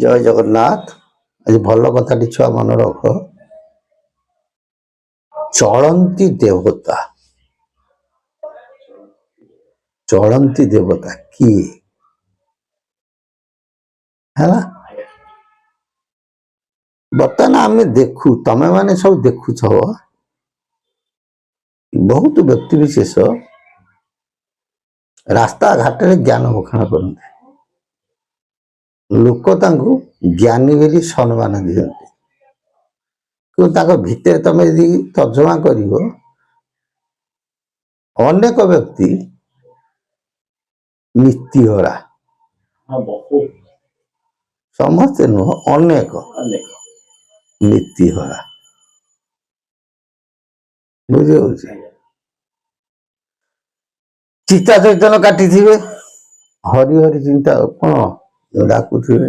जय जगन्नाथ। आज भल कथाटी छुआ मन रख, चलंती देवता। चलंती देवता किए है बर्तमान आम देखु, तमें माने सब देखुच, बहुत व्यक्ति विशेष रास्ता घाट में ज्ञान बखाण करते, लोक तांको ज्ञानी बोली सम्मान दिखते, कि भितर तमें यदि तर्जमा कर अनेक व्यक्ति नीतिहरा, समस्ते नुह अनेक नीतिहरा बुझे चिता चैतन्य काटी हरि हरि चिंता कौन डाकुवे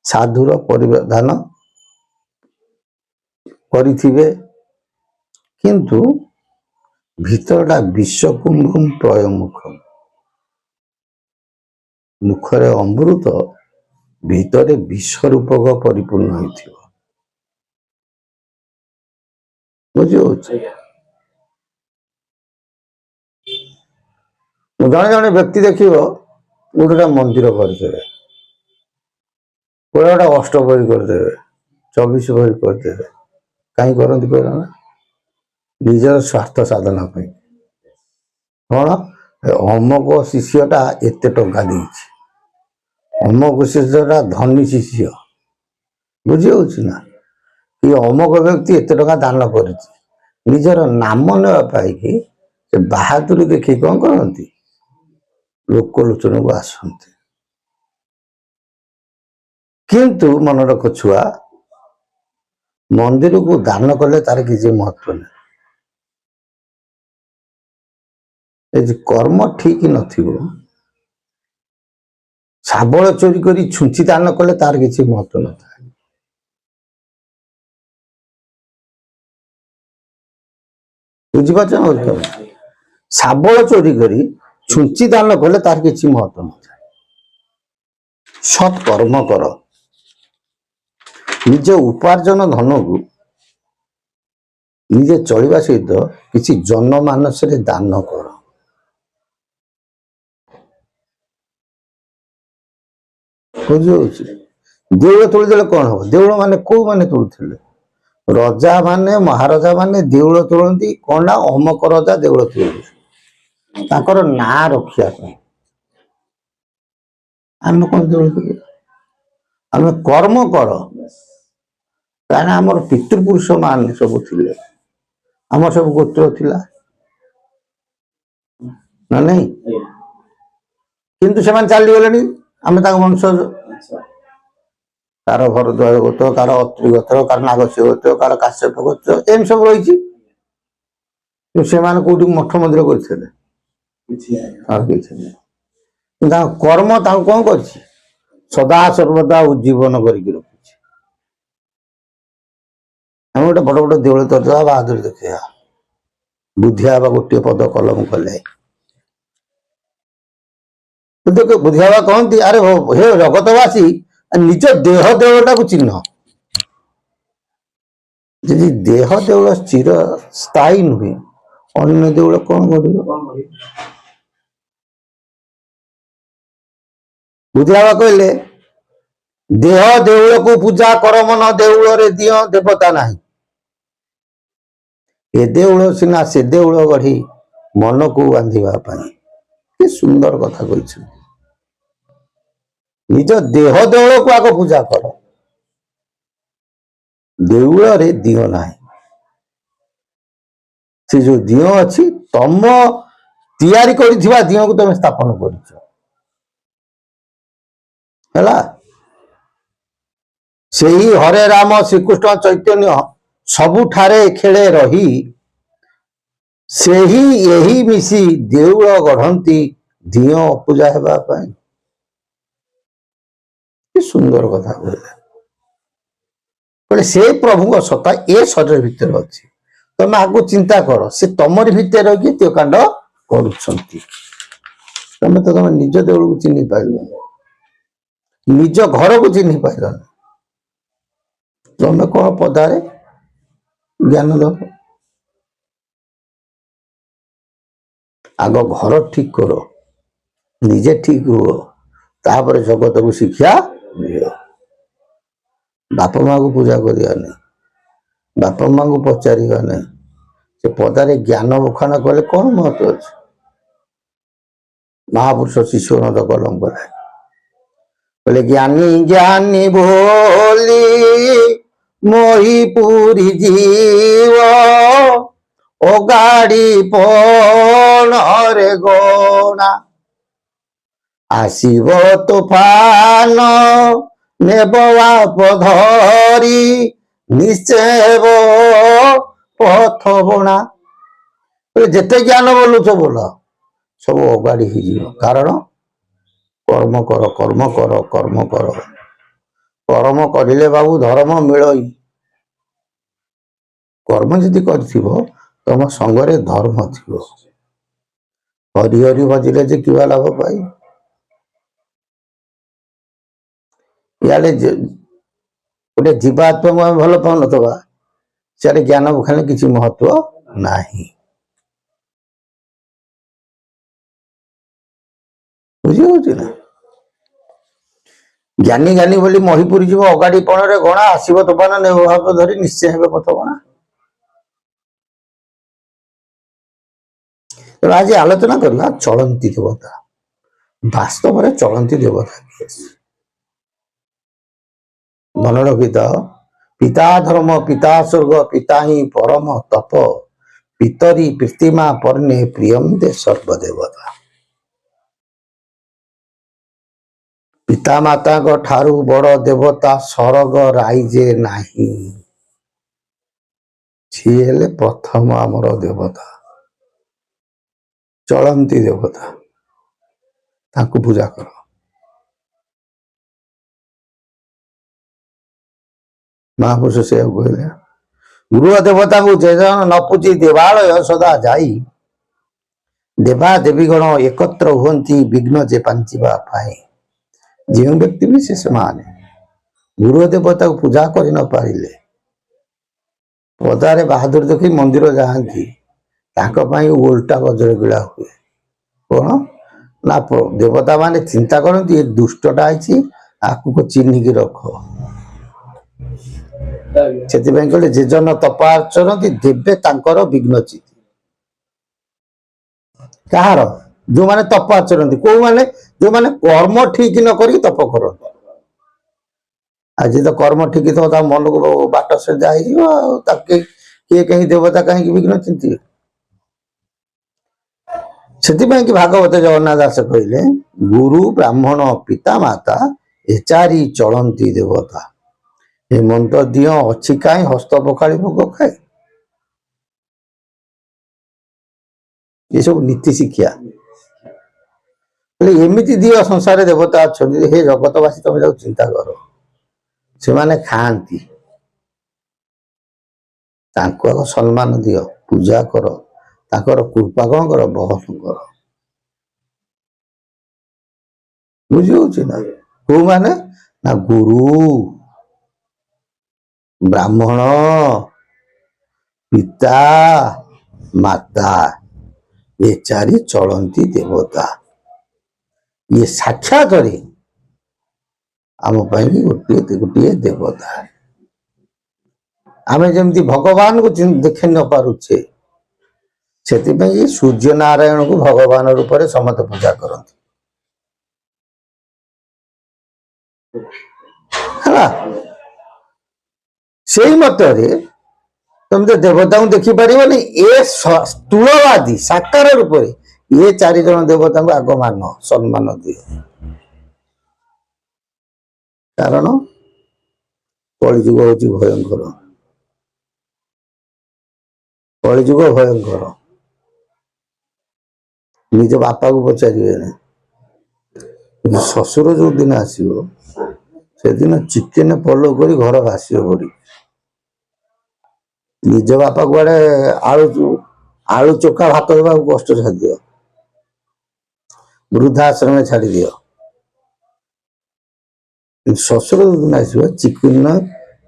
साधुर परिधान करिथिबे, किंतु भीतरटा विषकुंभम प्रयमुखम, मुखरे अमृत भीतरे विष रूपक परिपूर्ण होइथिबो। बुझे जड़े जड़े व्यक्ति देख गोटे मंदिर करदे, गोटे गोटे अष्टपहरी करदे, 24 पहरी करदे, कहीं करती कहना निजर स्वार्थ साधना कौन अमक शिष्यटा एत टंका देछि, अमक शिष्यटा धनी शिष्य, बुझी ना कि अमक व्यक्ति एत टंका दान कर निजर नाम नापी बहादुरी देखी कौन करती लोकलोचन को आसते। किंतु मन रख छुआ, मंदिर को दान कले तार किसी महत्व नहीं, कर्म ठीक नथिबो, शाबल चोरी करी छुंची दान कले तार किसी महत्व न था। बुझीपार शाबल चोरी करी छुंची दान कले तार किसी महत्व न था। सत्कर्म कर, निज उपार्जन धन को निजे चलवा सहित किसी जनमानस रे दान कर। देउल तोड़ी देले कौन हम, देउल माने को माने तोड़ुथिले, रजा माने महाराजा माने देउल तोड़ती कौन ना अमक रजा देउल तोड़ ताकर ना रखिया आम कौन देउल आम कर्म कर, कहीं आमर पितृपुरुष मान सब थिले, आम सब गोत्र थिला ना नहीं, किंतु से चली गले आम वंश कार भरद्वाज गोत्र, कार अत्रि गोत्र, कार नागस्य गोत्र, कार काश्यप गोत्र, एम सब रही से कौटी मठ मंदिर करते कर्म कौन कर सदा सर्वदा उज्जीवन करके रखी। हम गोटे बड़ बड़ देउल तरदा बहादुरी देखा बुद्धिया गोटे पद कलम कले देख बुद्धिया कहती अरे हे जगतवासी निज देह देउलटा को चिन्ह, जी देह देउल स्थिर स्थायी नुहे अन्य देउल कौन कर। बुद्धिया कहले देह देउल को पूजा कर मन देउल रे दियो देवता नहीं, ए देउल सिना से देउल गढ़ी मन को बांधिबा पाई। कि सुंदर कथा कह, निज देह देउल को आग पूजा कर, देउल रे दियो ना, से जो दियो अच्छी तम तैयारी करिथिबा दियो को तुम स्थापन करिछ हैला। सेही हरे राम श्रीकृष्ण चैतन्य सबुठारे खेले रही, सेही यही मिसी देउल गढ़ंती दियो पूजा हेबा पाई। कि सुंदर कथा कहले से प्रभु सत्ता ए शरीर भितर अच्छी, तमें आगु चिंता कर से तमरी भितर रही त्यो कांड करुछंती, तमें तो तुम निज देउल को चिन्ह पाइल निज घर को चिन्ह पार तमें कौन पदारे ज्ञान दब आग घर ठीक करो निजे ठीक हुओ तापर जगत को शिक्षा दियो बापा माँ को पूजा करियानी बापा माँ को पचारिबानी से पदारे ज्ञान बखाण कले कौन महत्व अच्छे महापुरुष शिशुनंद कलम कराए बोले ज्ञानी ज्ञानी बोली मोही पूरी जीव ओ गाड़ी पणरे गणा आसीब तूफान नेब बाप धरी निश्चय पथ बणा जेते ज्ञान बोलुच बोल सब अगाड़ी हो कारण कर्म कर कर्म कर कर्म कर कर्म करिले बाबू धर्म मिलई कर्म जदि कर तुम संगरे धर्म थी हरि हरि भजिले जे किवा लाभ पाई इे गोटे जीवात्मा को आम भल पाऊन सियाड़े ज्ञान खाने किसी महत्व नहीं बुझी ना ज्ञानी ज्ञानी बोली महीपुरी जीव अगाड़ी पणरे गणा आसब तोफान ने भाव धरी निश्चय हे पथ गणा तो आज आलोचना करवा चलती देवता वास्तव में चलती देवता मन रखी तो पिता धर्म पिता स्वर्ग पिता ही परम तप पितरी प्रीतिमा परने प्रियम दे सर्वदेवता पिता माता को ठारू बड़ देवता सरग राइजे नाही सी हेले प्रथम आमर देवता चलती देवता ताकू पूजा कर महापुरुष से कहले गृह देवता को जेजन न पूजी देवालय सदा जाई देवा देवीगण एकत्र हुंती विघ्न जे पांचिबा पाए जो व्यक्ति विशेष माने गुरु देवता को पूजा कर न पारिले पदारे बहादुर देखी मंदिर जाती उल्टा गजर गिड़ा हुए कौन ना देवता माने चिंता करती दुष्टटा आकु चिन्हिकी रख से कहले जेजन तपाचरती देवे तांकर विघ्न चिति कहार जो माने तप आचरती कौ माने जो माने कर्म ठीक न करी तप कर आज तो कर्म ठीक तो मन को बाट से जा किए कहीं देवता कहीं विघ्न चिंती से भागवत जगन्नाथ दास कहले गुरु ब्राह्मण पिता माता ए चारि चलती देवता हेमंत दियो अच्छी कहीं हस्त पखाड़ी भोग खाए ये सब नीति शिक्षा एमती दियो संसार देवता अच्छा हे जगतवासी तुम जो चिंता कर से माने खाती आग सम्मान दियो पूजा कर ताकर कृपा कौन कर बहन कर बुझी ना कौ माने ना गुरु ब्राह्मण पिता माता ये चारि चलती देवता ये साक्षात आम गोटे गोटे देवता आम जमी भगवान को देखे न पारुचे से सूर्य नारायण को भगवान रूप में समस्त पूजा करती से मत तुम तो देवता को देखी पार ए स्थूलवादी साकार रूप ये चारि जन देवता को आग मान सम्मान दिए कारण कलिजुग हूँ भयंकर कलिजुग भयंकर निज बापा को पचारे शशुर जो दिन आसो से दिन चिकेन पलो कर घर भाषियो पड़ी निज बापा कुआडे आलू चोखा भात देवा कष्ट छाड़ वृद्धाश्रम छाड़ी दियो ଶ୍ୱଶୁର ଯୋଉଦିନ ଆସିବ ଚିକିନ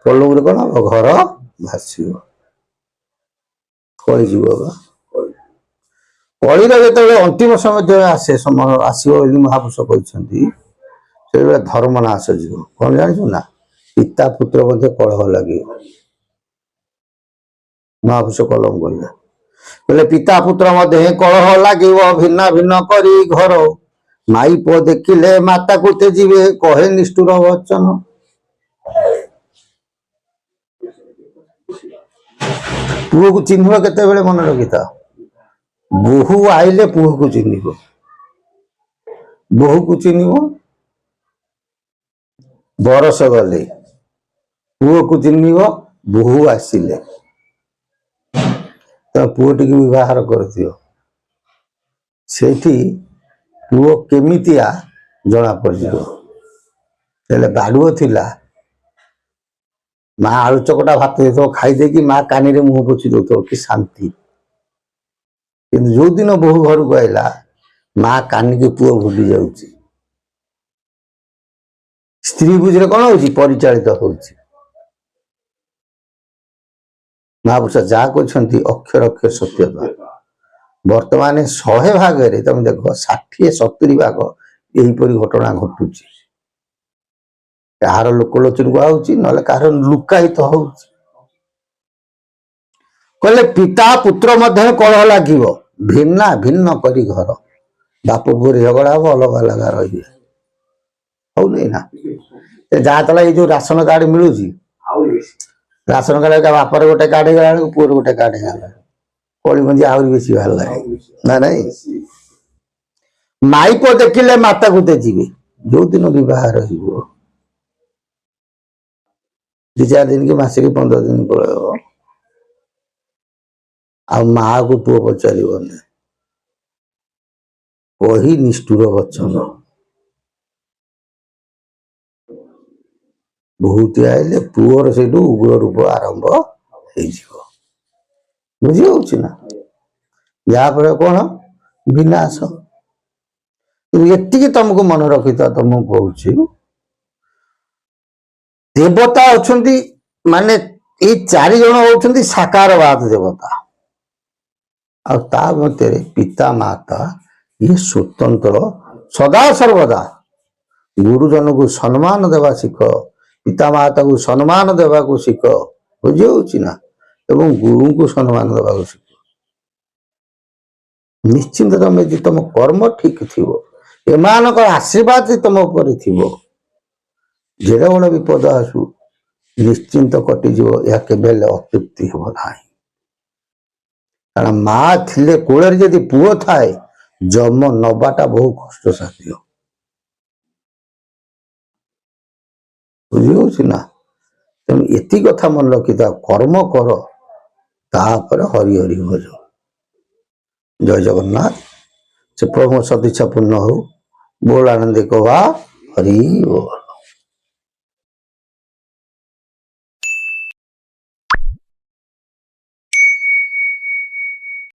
ପଲବରେ କଣ ହବ ଘର ଭାସିବ। କଳିଯିବ ବା କଳିର ଯେତେବେଳେ ଅନ୍ତିମ ସମୟ ଆସେ ସମୟ ଆସିବ ବୋଲି ମହାପୁରୁଷ କହିଛନ୍ତି ସେତେବେଳେ ଧର୍ମ ନାଶ ଯିବ। କଣ ଜାଣିଛୁ ନା ପିତା ପୁତ୍ର ମଧ୍ୟ କଳହ ଲାଗିବ। ମହାପୁରୁଷ କଲମ କଲେ ବୋଲେ ପିତା ପୁତ୍ର ମଧ୍ୟ କଳହ ଲାଗିବ ଭିନ୍ନ ଭିନ୍ନ କରି ଘର ମାଇ ପୁଅ ଦେଖିଲେ ମାତାକୁ ତେଜିବେ କହେ ନିଷ୍ଠୁର ବଚନ। ପୁଅକୁ ଚିହ୍ନିବ କେତେବେଳେ ମନେ ରଖିଥା। ବୋହୂ ଆଇଲେ ପୁଅକୁ ଚିହ୍ନିବ, ବୋହୂକୁ ଚିହ୍ନିବ ବରଷ ଗଲେ, ପୁଅକୁ ଚିହ୍ନିବ ବୋହୂ ଆସିଲେ। ତ ପୁଅ ଟିକେ ବିବାହାର କରିଥିବ ସେଇଠି ପୁଅ କେମିତିଆ ଜଣା ପଡିଯିବ। ହେଲେ ବାଡୁଅ ଥିଲା ମା ଆଳୁ ଚକଟା ଭାତ ଦେଇଥିବ ଖାଇଦେଇକି ମା କାନିରେ ମୁହଁ ପୋଛି ଦଉଥିବ କି ଶାନ୍ତି। କିନ୍ତୁ ଯୋଉଦିନ ବୋହୂ ଘରକୁ ଆଇଲା ମା କାନିକି ପୁଅ ଭୁଲି ଯାଉଛି। ସ୍ତ୍ରୀ ବୁଝିରେ କଣ ହଉଛି ପରିଚାଳିତ ହଉଛି। ମହାପୁରୁଷ ଯାହା କହିଛନ୍ତି ଅକ୍ଷର ଅକ୍ଷର ସତ୍ୟତା। ବର୍ତ୍ତମାନ 100 ଭାଗରେ ତମେ ଦେଖ 60-70 ଭାଗ ଏହିପରି ଘଟଣା ଘଟୁଛି। କାହାର ଲୋକଲୋଚନକୁ ଆଉଛି ନହେଲେ କାହାର ଲୁକାୟିତ ହଉଛି। କହିଲେ ପିତା ପୁତ୍ର ମଧ୍ୟରେ କଳହ ଲାଗିବ ଭିନ୍ନା ଭିନ୍ନ କରି ଘର। ବାପ ପୁଅରେ ଝଗଡା ହବ ଅଲଗା ଅଲଗା ରହିବେ। ହଉନି ନା ଯାହା ତଳେ ଏଇ ଯୋଉ ରାସନ କାର୍ଡ ମିଳୁଛି ରାସନ କାର୍ଡ ବାପର ଗୋଟେ କାର୍ଡ ହେଇଗଲା ବେଳକୁ ପୁଅର ଗୋଟେ କାର୍ଡ ହେଇଗଲା କଳିମଞ୍ଜି ଆହୁରି ବେଶୀ ବାହାରିଲା ନା ନାଇଁ। ମାଇ ପୁଅ ଦେଖିଲେ ମାତାକୁ ତେଜିବେ। ଯୋଉଦିନ ବିବାହ ରହିବ 2-4 ଦିନ କି ମାସେ କି 15 ଦିନ ପଳେଇବ ଆଉ ମାଆ କୁ ପୁଅ ପଚାରିବନି କହି ନିଷ୍ଠୁର ବଚନ। ବହୁତି ଆଇଲେ ପୁଅର ସେଇଠୁ ଉଗ୍ର ରୂପ ଆରମ୍ଭ ହେଇଯିବ। ବୁଝି ହଉଛି ନା ଯାହାଫଳରେ କଣ ବିନାଶ। ଏତିକି ତମକୁ ମନେ ରଖିଥା ତମକୁ କହୁଛି ଦେବତା ଅଛନ୍ତି ମାନେ ଏଇ 4 ଜଣ ହଉଛନ୍ତି ସାକାରବାଦ ଦେବତା। ଆଉ ତା ମଧ୍ୟରେ ପିତା ମାତା ଇଏ ସ୍ୱତନ୍ତ୍ର ସଦା ସର୍ବଦା। ଗୁରୁଜନକୁ ସମ୍ମାନ ଦେବା ଶିଖ, ପିତା ମାତାକୁ ସମ୍ମାନ ଦେବାକୁ ଶିଖ। ବୁଝି ହଉଛି ନା ଏବଂ ଗୁରୁଙ୍କୁ ସମ୍ମାନ ଦେବାକୁ ଶିଖ। ନିଶ୍ଚିନ୍ତ ତମେ ଯଦି ତମ କର୍ମ ଠିକ ଥିବ ଏମାନଙ୍କର ଆଶୀର୍ବାଦ ତମ ଉପରେ ଥିବ ଯେଡ଼େ ବଡ଼ ବିପଦ ଆସୁ ନିଶ୍ଚିନ୍ତ କଟିଯିବ। ଏହା କେବେ ହେଲେ ଅତୃପ୍ତି ହେବ ନାହିଁ। କାରଣ ମା ଥିଲେ କୋଳରେ ଯଦି ପୁଅ ଥାଏ ଜନ୍ମ ନବାଟା ବହୁ କଷ୍ଟସାଧ୍ୟ। ବୁଝି ହଉଛି ନା ତେଣୁ ଏତିକି କଥା ମନେ ରଖିଥାଅ କର୍ମ କର ତାପରେ ହରି ହରି ଭଜ। ଜୟ ଜଗନ୍ନାଥ। ସେ ପ୍ରଭୁ ସଦିଚ୍ଛା ପୂର୍ଣ୍ଣ ହଉ। ବୋଲ ଆନନ୍ଦେ କବା ହରି ବୋଲ।